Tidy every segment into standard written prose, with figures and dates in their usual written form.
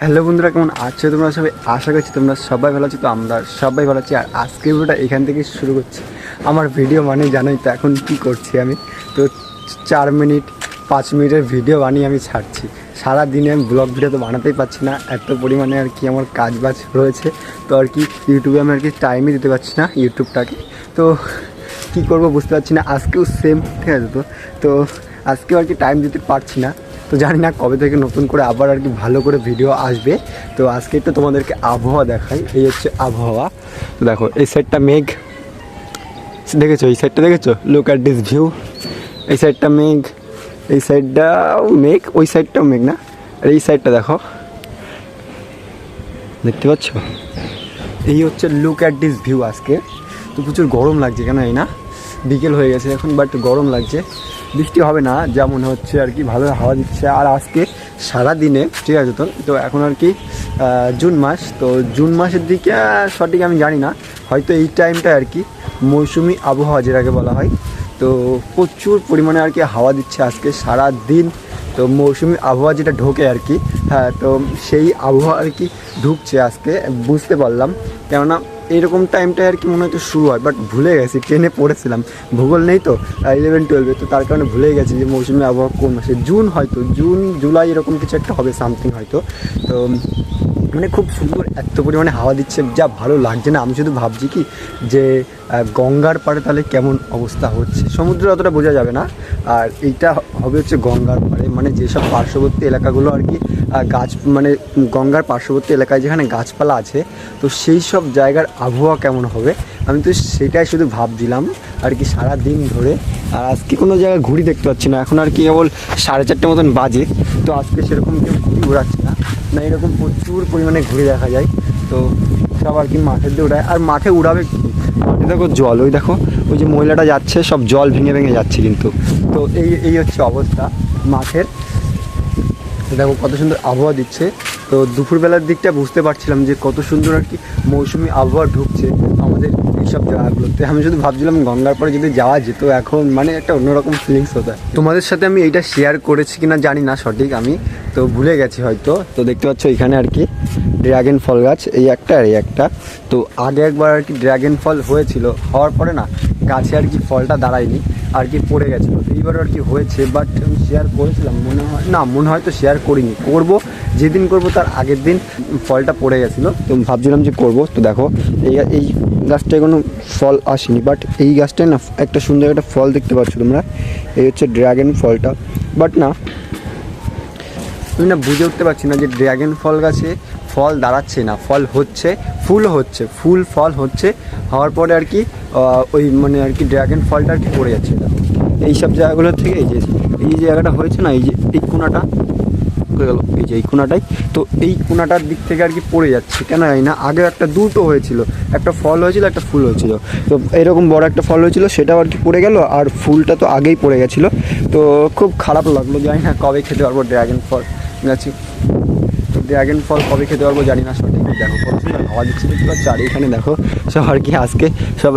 Hello বন্ধুরা, কেমন আছো তোমরা সবাই? আশা করছি তোমরা সবাই ভালো আছো। তো আমরা সবাই ভালো আছি। আর আজকের ভিডিওটা এখান থেকে শুরু করছি। আমার ভিডিও মানে জানোই তো এখন কি করছি আমি। তো 4 মিনিট 5 মিনিটের ভিডিও বানিয়ে আমি ছাড়ছি। সারা দিনে আমি ব্লগ ভিডিও তো বানাতেই পারছি না, এত পরিমাণে আর কি আমার কাজ বাজ রয়েছে। তো আর কি ইউটিউবে আমি আর কি টাইমই দিতে পারছি না ইউটিউবটাকে। তো কী করবো বুঝতে পারছি না। আজকেও সেম, ঠিক আছে। তো আজকেও আর কি টাইম দিতে পারছি না। তো জানি না কবে থেকে নতুন করে আবার আর কি ভালো করে ভিডিও আসবে। তো আজকে একটু তোমাদেরকে আবহাওয়া দেখাই। এই হচ্ছে আবহাওয়া। তো দেখো এই সাইডটা মেঘ দেখেছো, এই সাইডটা দেখেছো, লুক অ্যাট দিস ভিউ। এই সাইডটা মেঘ, এই সাইডটাও মেঘ, ওই সাইডটাও মেঘ না। আর এই সাইডটা দেখো, দেখতে পাচ্ছ? এই হচ্ছে লুক অ্যাট দিস ভিউ আজকে। তো প্রচুর গরম লাগছে, কেন এই না বিকেল হয়ে গেছে এখন, বাট গরম লাগছে। বৃষ্টি হবে না যা মনে হচ্ছে আর কি, ভালো হাওয়া দিচ্ছে। আর আজকে সারা দিনে, ঠিক আছে। তো এখন আর কি জুন মাস। তো জুন মাসের দিকে সঠিক আমি জানি না, হয়তো এই টাইমটা আর কি মৌসুমি আবহাওয়া যেটাকে বলা হয়। তো প্রচুর পরিমাণে আর কি হাওয়া দিচ্ছে আজকে সারা দিন। তো মৌসুমি আবহাওয়া যেটা ঢোকে আর কি, হ্যাঁ, তো সেই আবহাওয়া আর কি ঢুকছে আজকে, বুঝতে পারলাম। কেননা এইরকম টাইমটায় আর কি মনে হয়তো শুরু হয়, বাট ভুলে গেছি, ট্রেনে পড়েছিলাম, ভূগোল নেই তো 11-12-এ। তো তার কারণে ভুলে গেছি যে মৌসুমি আবহাওয়া কোন মাসে। জুন, হয়তো জুন জুলাই এরকম কিছু একটা হবে, সামথিং হয়তো। তো মানে খুব সুন্দর, এত পরিমাণে হাওয়া দিচ্ছে, যা ভালো লাগছে না। আমি শুধু ভাবছি কি যে গঙ্গার পাড়ে তাহলে কেমন অবস্থা হচ্ছে। সমুদ্র অতটা বোঝা যাবে না। আর এইটা হবে হচ্ছে গঙ্গার পাড়ে, মানে যেসব পার্শ্ববর্তী এলাকাগুলো আর কি গাছ, মানে গঙ্গার পার্শ্ববর্তী এলাকায় যেখানে গাছপালা আছে, তো সেই সব জায়গার আবহাওয়া কেমন হবে আমি তো সেটাই শুধু ভাবছিলাম আর কি সারা দিন ধরে। আর আজকে কোনো জায়গায় ঘুড়ি দেখতে পাচ্ছি না, এখন আর কি কেবল 4:30 মতন বাজে। তো আজকে সেরকম কেউ ঘুড়ি উড়াচ্ছে না, না এরকম প্রচুর পরিমাণে ঘুড়ি দেখা যায়। তো সব আর কি মাঠের দিয়ে উড়ায়। আর মাঠে উড়াবে কি, মাঠে দেখো জল, ওই দেখো ওই যে মহিলাটা যাচ্ছে, সব জল ভেঙে ভেঙে যাচ্ছে কিন্তু। তো এই হচ্ছে অবস্থা মাঠের। দেখো কত সুন্দর আবহাওয়া দিচ্ছে। তো দুপুরবেলার দিকটা বুঝতে পারছিলাম যে কত সুন্দর আর কি মৌসুমি আবহাওয়া ঢুকছে আমাদের এইসব জায়গাগুলোতে। আমি শুধু ভাবছিলাম গঙ্গার পরে যদি যাওয়া যেত এখন, মানে একটা অন্যরকম ফিলিংস হতো। তোমাদের সাথে আমি এইটা শেয়ার করেছি কিনা জানি না সঠিক, আমি তো ভুলে গেছি হয়তো। তো দেখতে পাচ্ছ এখানে আর কি ড্রাগন ফল গাছ, এই একটা আর এই একটা। তো আগে একবার আর কি ড্রাগন ফল হয়েছিল, হওয়ার পরে না গাছে আর কি ফলটা দাঁড়ায়নি আর কি, পড়ে গেছিলো। এইবার আর কি হয়েছে, বাট আমি শেয়ার করেছিলাম মনে হয়, না মনে হয় তো শেয়ার করিনি। করব, যেদিন করব তার আগের দিন ফলটা পড়ে গেছিলো। তো ভাবছিলাম যে করব। তো দেখো এই গাছটায় কোনো ফল আসেনি, বাট এই গাছটায় না একটা সুন্দর একটা ফল দেখতে পাচ্ছ তোমরা। এই হচ্ছে ড্রাগন ফলটা। বাট না, আমি না বুঝে উঠতে পারছি না যে ড্রাগন ফল গাছে ফল দাঁড়াচ্ছে না, ফল হচ্ছে, ফুলও হচ্ছে, ফুল ফল হচ্ছে, হওয়ার পরে আর কি ওই মানে আর কি ড্রাগন ফলটা আর কি পড়ে যাচ্ছে। এই সব জায়গাগুলোর থেকে এই জায়গাটা হয়েছে না, এই যে এই কোনাটা হয়ে গেল, এই যে এই কোনাটাই, তো এই কোনাটার দিক থেকে আর কি পড়ে যাচ্ছে। কেন জানি না, আগে একটা দুটো হয়েছিল, একটা ফল হয়েছিল একটা ফুল হয়েছিল। তো এরকম বড় একটা ফল হয়েছিল, সেটাও আর কি পড়ে গেল, আর ফুলটা তো আগেই পড়ে গেছিলো। তো খুব খারাপ লাগলো, জানি না কবে খেতে পারবো ড্রাগন ফল গাছে। তো ড্রাগন ফল কবে খেতে পারবো জানি না সঠিক। দেখো কত সুন্দর হাওয়া দিচ্ছে দেখতে পাচ্ছ। আর এখানে দেখো সব আর কি আজকে সব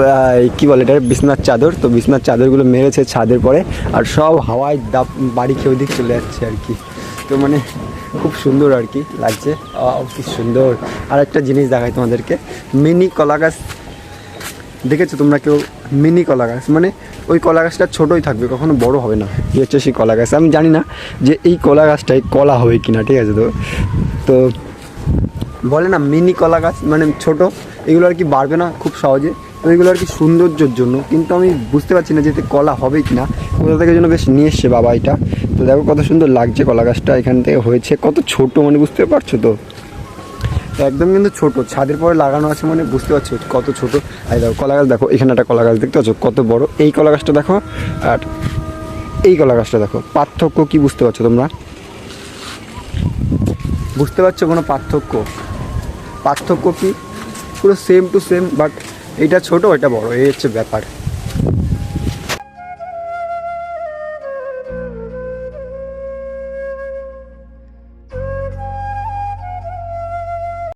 কী বলে এটা, বিছনার চাদর। তো বিছনার চাদরগুলো মেরেছে ছাদের পরে, আর সব হাওয়ায় বাড়ি খেয়ে ওদিক চলে যাচ্ছে আর কি। তো মানে খুব সুন্দর আর কি লাগছে, কি সুন্দর। আর একটা জিনিস দেখাই তোমাদেরকে, মিনি কলা গাছ দেখেছো তোমরা কেউ? মিনি কলা গাছ মানে ওই কলা গাছটা ছোটোই থাকবে, কখনো বড় হবে না। এই হচ্ছে সেই কলা গাছ। আমি জানি না যে এই কলা গাছটায় কলা হবে কি না, ঠিক আছে। তো বলে না মিনি কলা গাছ মানে ছোট, এগুলো আর কি বাড়বে না খুব সহজে। তো এগুলো আর কি সৌন্দর্যের জন্য, কিন্তু আমি বুঝতে পারছি না যে এতে কলা হবে কি না। কোথা থেকে জন্য বেশ নিয়ে এসছে বাবা এটা। তো দেখো কত সুন্দর লাগছে কলা গাছটা, এখান থেকে হয়েছে, কত ছোট মানে বুঝতে পারছো তো, একদম কিন্তু ছোট, ছাদের পরে লাগানো আছে মানে বুঝতে পারছো কত ছোট। আর দেখো কলা গাছ, দেখো এখানে একটা কলা গাছ দেখতে পাচ্ছ কত বড়। এই কলা গাছটা দেখো আর এই কলা গাছটা দেখো, পার্থক্য কি বুঝতে পারছো তোমরা? বুঝতে পারছো কোনো পার্থক্য কি? পুরো সেম টু সেম, বাট এটা ছোট এটা বড়, এই হচ্ছে ব্যাপার।